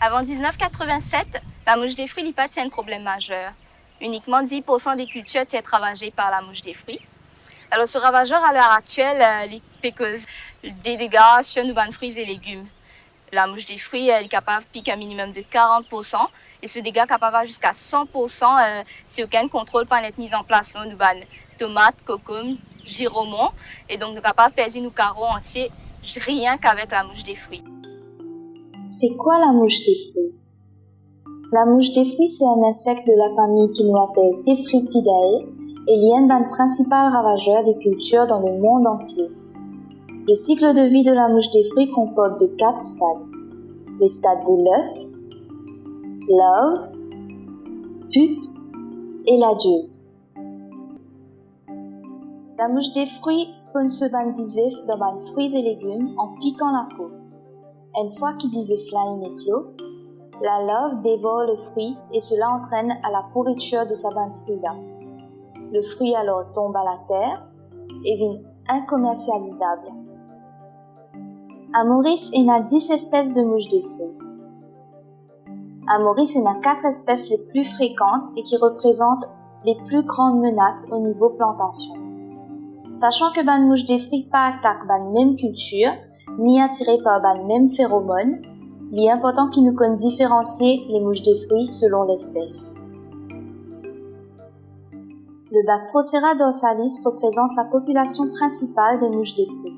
Avant 1987, la mouche des fruits n'est pas un problème majeur. Uniquement 10% des cultures sont ravagées par la mouche des fruits. Alors, ce ravageur, à l'heure actuelle, il peut causer des dégâts sur nos fruits et légumes. La mouche des fruits est capable de piquer un minimum de 40%, et ce dégât est capable d'aller jusqu'à 100% si aucun contrôle pas être mis en place. Là, nous avons tomates, cocombes, giromons, et donc nous sommes capables de peser nos carreaux entiers rien qu'avec la mouche des fruits. C'est quoi la mouche des fruits? La mouche des fruits, c'est un insecte de la famille qui nous appelle Tephritidae et il est un principal ravageur des cultures dans le monde entier. Le cycle de vie de la mouche des fruits comporte de 4 stades. Le stade de l'œuf, l'ove, pupe et l'adulte. La mouche des fruits peut se bandiser dans les fruits et légumes en piquant la peau. Une fois qu'il disait-là est clos, la larve dévore le fruit et cela entraîne à la pourriture de sa bande fruit-là. Le fruit alors tombe à la terre et devient incommercialisable. À Maurice, il y a 10 espèces de mouches des fruits. À Maurice, il y a 4 espèces les plus fréquentes et qui représentent les plus grandes menaces au niveau plantation. Sachant que les mouches des fruits pas attaquent la même culture, ni attirées par les mêmes phéromones, il est important qu'il nous connaisse différencier les mouches des fruits selon l'espèce. Le Bactrocera dorsalis représente la population principale des mouches des fruits.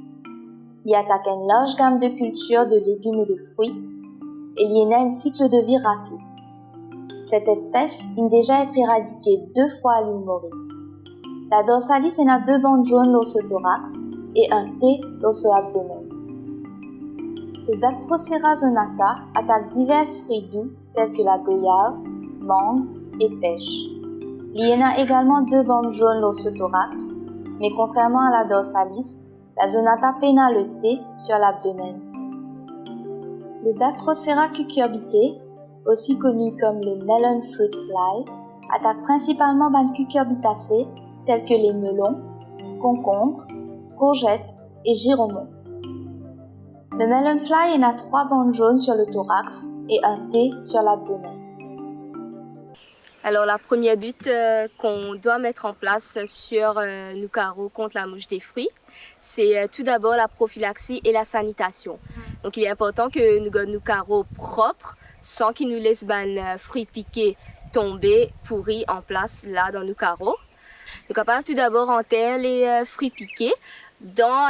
Il attaque une large gamme de cultures de légumes et de fruits, et il y a un cycle de vie rapide. Cette espèce a déjà été éradiquée 2 fois à l'île Maurice. La dorsalis a 2 bandes jaunes lors au thorax et un T lors au abdomen. Le Bactrocera zonata attaque divers fruits doux tels que la goyave, mangue et pêche. Il y en a également 2 bandes jaunes lors au thorax, mais contrairement à la dorsalis, la zonata peina le T sur l'abdomen. Le Bactrocera cucurbitae, aussi connu comme le melon fruit fly, attaque principalement les cucurbitacées tels que les melons, concombres, courgettes et giromons. Le melon fly en a 3 bandes jaunes sur le thorax et un T sur l'abdomen. Alors la première lutte qu'on doit mettre en place sur nos carreaux contre la mouche des fruits, c'est tout d'abord la prophylaxie et la sanitation. Donc il est important que nous gardons nos carreaux propres sans qu'ils nous laissent des fruits piqués tomber, pourris en place là dans nos carreaux. Nous sommes capables tout d'abord enterrer les fruits piqués dans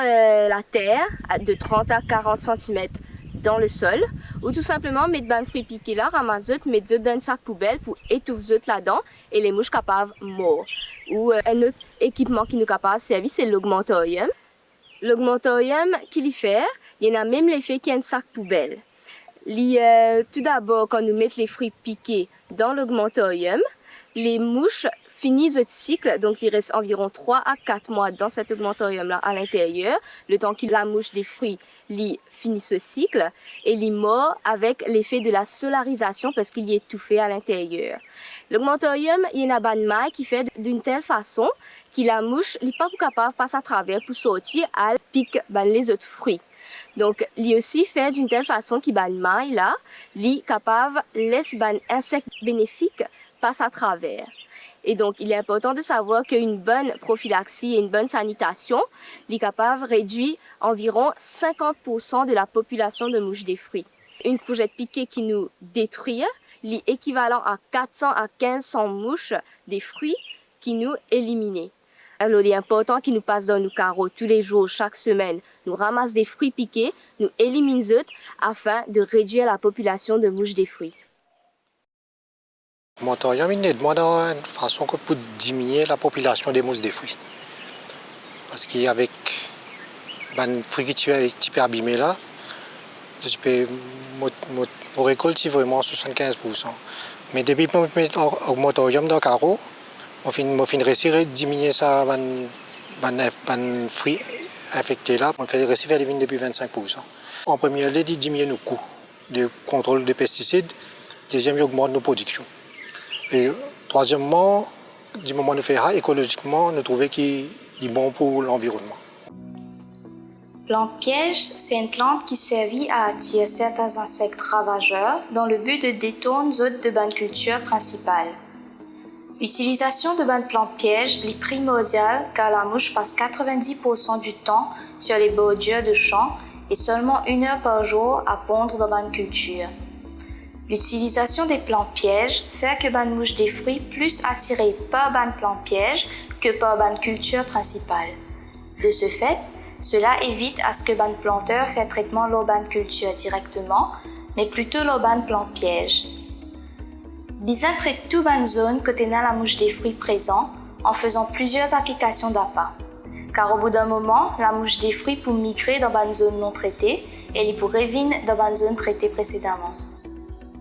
la terre de 30 à 40 cm dans le sol, ou tout simplement mettre des fruits piqués là, ramasser, mettre dans un sac poubelle pour étouffer là-dedans et les mouches capables mort. Ou un autre équipement qui nous capable de servir, c'est l'augmentorium. L'augmentorium qu'il y fait, il y en a même l'effet qu'il y a un sac poubelle. Tout d'abord, quand nous mettons les fruits piqués dans l'augmentorium, les mouches finissent le cycle, donc il reste environ 3 à 4 mois dans cet augmentorium-là à l'intérieur, le temps que la mouche des fruits finit ce cycle, et il mord avec l'effet de la solarisation parce qu'il est étouffé à l'intérieur. L'augmentorium, il y a une bande maille qui fait d'une telle façon que la mouche n'est pas capable de passer à travers pour sortir à pique les autres fruits. Donc, il aussi fait d'une telle façon que la maille là, il est capable de laisser les insectes bénéfiques passer à travers. Et donc, il est important de savoir qu'une bonne prophylaxie et une bonne sanitation est capable de réduire environ 50% de la population de mouches des fruits. Une courgette piquée qui nous détruit est équivalent à 400 à 1500 mouches des fruits qui nous éliminent. Alors, il est important qu'ils nous passent dans nos carreaux tous les jours, chaque semaine. Nous ramassons des fruits piqués, nous éliminons eux afin de réduire la population de mouches des fruits. L'augmentorium est demandé une façon pour diminuer la population des mouches des fruits. Parce qu'avec les fruits qui sont un petit peu abîmés là, mon récolte est vraiment 75%. Mais depuis que je mets l'augmentorium dans le carreau, je réussis à diminuer les fruits infectés là, on fait réussir à les depuis 25%. En premier lieu, il diminue nos coûts de contrôle des pesticides. Deuxième, il augmente nos productions. Et troisièmement, du moment où nous faisons écologiquement, nous trouvons qu'il est bon pour l'environnement. Plante piège, c'est une plante qui servit à attirer certains insectes ravageurs dans le but de détourner les autres de bonne culture principale. L'utilisation de bonnes plantes pièges est primordiale car la mouche passe 90% du temps sur les bordures de champs et seulement 1 heure par jour à pondre dans bonne culture. L'utilisation des plantes pièges fait que bonne mouche des fruits plus attirées par bonne plante piège que par bonne culture principale. De ce fait, cela évite à ce que bonne planteur fait traitement leur bonne culture directement, mais plutôt leur bonne plante piège. Bizin traite toute bonne zone côté la mouche des fruits présent en faisant plusieurs applications d'appât. Car au bout d'un moment, la mouche des fruits peut migrer dans bonne zone non traitée et elle pourrait venir dans bonne zone traitée précédemment.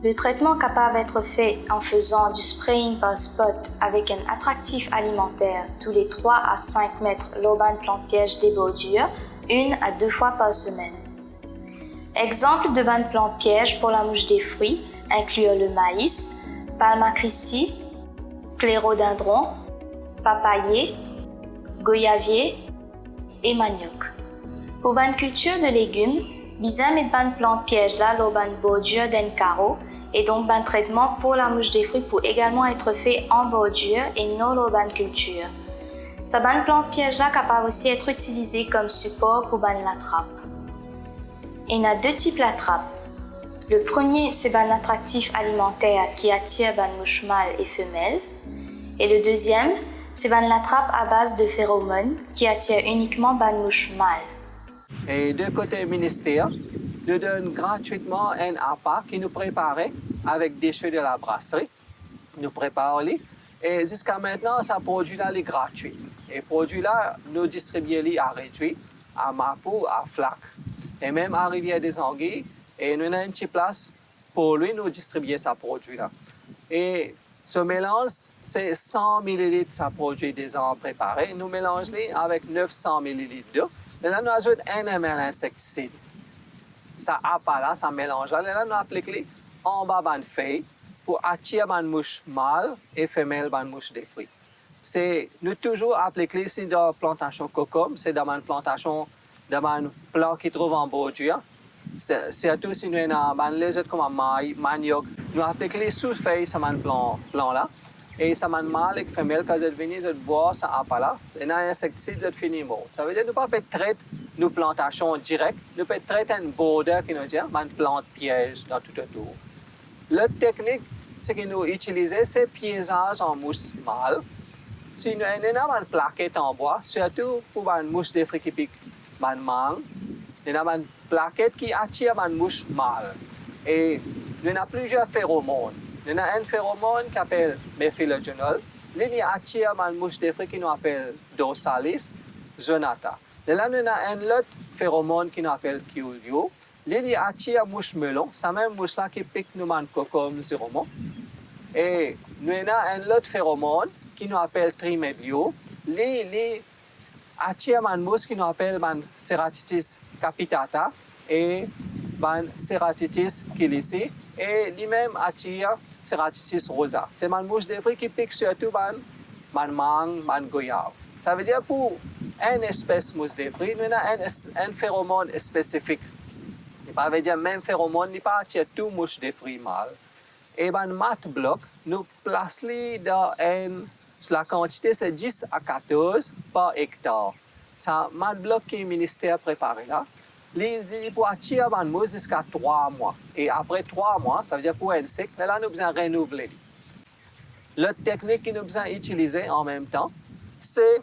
Le traitement capable d'être fait en faisant du spraying par spot avec un attractif alimentaire tous les 3 à 5 mètres l'urbaine plante piège des bordures, 1 à 2 fois par semaine. Exemple de bonne plante piège pour la mouche des fruits incluent le maïs, Palma christi, clérodendron, papayer, goyavier et manioc. Pour bonne culture de légumes, bizin met bonne plante piège là l'urbaine bordure d'un carreau et donc bon traitement pour la mouche des fruits peut également être fait en bordure et non l'urbaine culture. Sa bonne plante piège là capable aussi être utilisée comme support pour bonne la trappe. Il y a 2 types de trappe. Le premier, c'est un attractif alimentaire qui attire bonne mouche mâle et femelle. Et le deuxième, c'est la trappe à base de phéromones qui attire uniquement bonne mouche mâle. Et de côté ministère, nous donnons gratuitement un appât qui nous prépare avec des déchets de la brasserie. Nous préparons-les. Et jusqu'à maintenant, ça produit-là est gratuit. Et produit-là, nous distribuons à réduit, à Mapou, à Flac. Et même à Rivière des Anguilles. Et nous avons une petite place pour lui, nous distribuer ce produit-là. Et ce mélange, c'est 100 ml de produit déjà préparé. Nous mélangeons avec 900 ml d'eau. Et là, nous ajoutons 1 ml d'insecticide. Ça appât-là, ça mélange-là. Et là, nous appliquons en bas de feuille pour attirer les mouches mâles et femelles les mouches des fruits. Nous toujours appliquons ici dans la plantation cocom, c'est dans une plantation de plants qui trouvent en bordure. Surtout si nous avons les autres comme manioc, nous appliquons sous feuilles sur ce plan-là. Et ça m'a mal et femelle quand vous venez de voir ça appât-là. Et dans l'insecticide, vous finissez bon. Ça veut dire que nous ne pouvons pas traiter nos plantations directes, nous pouvons traiter une border qui nous dit une plante piège dans tout autour. L'autre technique, c'est que nous utilisons, c'est piégeage en mousse mâle. Si nous avons une plaquette en bois, surtout pour une mouche des fruits qui pique, une mangue, nous avons une plaquette qui attire une mouche mâle. Et nous avons plusieurs phéromones. Nous avons un phéromone qui s'appelle méphilogenol. Il attire une mouche des fruits qui nous appelle Dorsalis zonata. Et là, nous avons un autre phéromone qui nous appelle Kiulio. Il attire mouche melon. C'est la même mouche-là qui pique nous man cocom ziromon. Et nous avons un autre phéromone qui nous appelle Trimedio. Il attire une mouche qui nous appelle Ceratitis capitata et Ceratitis kilisi. Et lui-même attire Ceratitis rosa. C'est une mouche des fruits qui pique surtout mangue, man goyave. Ça veut dire pour une espèce de mouche des fruits, nous avons un phéromone spécifique. Ça veut dire même phéromone, il ne pas attirer tout mouche des fruits mâles. Et mat bloc, nous plaçons dans la quantité, c'est 10 à 14 par hectare. Ça, mat bloc qui est ministère préparé là. Il peut attirer une mouche jusqu'à 3 mois. Et après 3 mois, ça veut dire pour un cycle, mais là, nous besoin renouveler. L'autre technique que nous besoin utiliser en même temps, c'est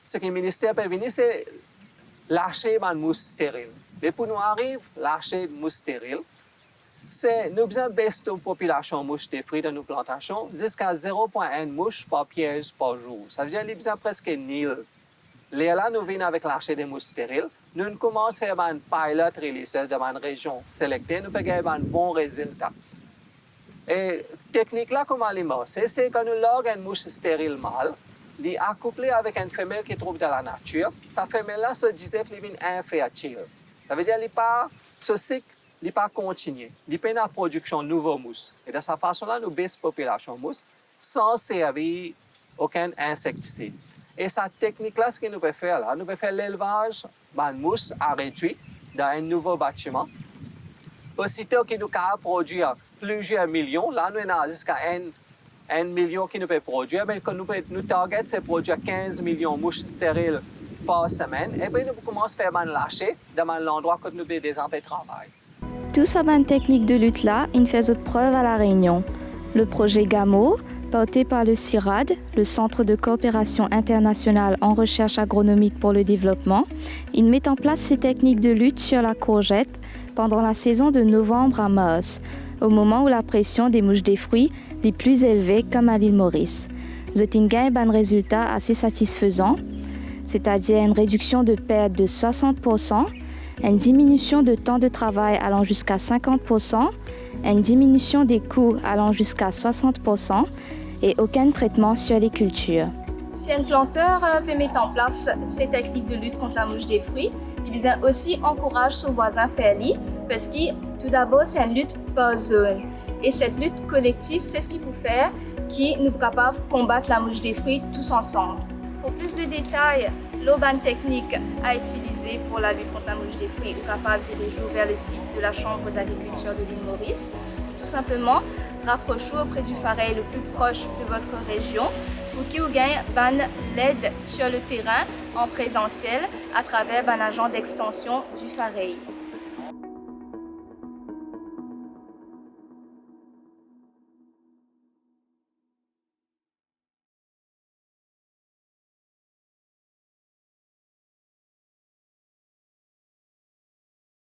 ce que le ministère peut venir, c'est lâcher une mouche stérile. Mais pour nous arriver à lâcher une mouche stérile, c'est nous besoin baisser la population de mouches des fruits dans nos plantations jusqu'à 0,1 mouche par piège par jour. Ça veut dire qu'il y a besoin presque nil. Là, nous venons avec l'archer des mouches stériles. Nous commençons à faire un pilot release dans une région sélectée. Nous pouvons avoir un bon résultat. Et technique là, comment elle c'est quand nous loguons une mouche stérile mâle, les accouplée avec une femelle qui trouve dans la nature. Sa femelle-là se disait qu'elle est infertile. Ça veut dire qu'elle n'est pas ce cycle, il n'est pas continué. Il n'est pas la production de nouveaux mousses. Et de cette façon-là, nous baissons la population de mousses sans servir aucun insecticide. Et cette technique-là, ce que nous pouvons faire, là, nous pouvons faire l'élevage de mousse à réduit dans un nouveau bâtiment. Aussitôt que nous pouvons produire plusieurs millions, là, nous avons jusqu'à 1 million qui nous peut produire, mais nous target, c'est produire 15 millions de mouches stériles par semaine. Et puis, nous commençons à faire lâcher dans l'endroit que nous avons des empêches de travail. Tout ça, bonne technique de lutte-là, il fait autre preuve à La Réunion. Le projet GAMO, porté par le CIRAD, le Centre de coopération internationale en recherche agronomique pour le développement, il met en place ces techniques de lutte sur la courgette pendant la saison de novembre à mars, au moment où la pression des mouches des fruits est plus élevée comme à l'île Maurice. Vous avez un résultat assez satisfaisant, c'est-à-dire une réduction de perte de 60%, une diminution de temps de travail allant jusqu'à 50%, une diminution des coûts allant jusqu'à 60% et aucun traitement sur les cultures. Si un planteur peut mettre en place ces techniques de lutte contre la mouche des fruits, il vient aussi encourager son voisin à faire li, parce que tout d'abord c'est une lutte par zone. Et cette lutte collective, c'est ce qu'il faut faire, qui nous est capable de combattre la mouche des fruits tous ensemble. Pour plus de détails, l'aubaine technique à utiliser pour la lutte contre la mouche des fruits, vous êtes capable de diriger vers le site de la Chambre d'agriculture de l'île Maurice, ou tout simplement rapprochez-vous auprès du Fareil le plus proche de votre région pour qu'il vous gagne l'aide sur le terrain en présentiel à travers un agent d'extension du Fareil.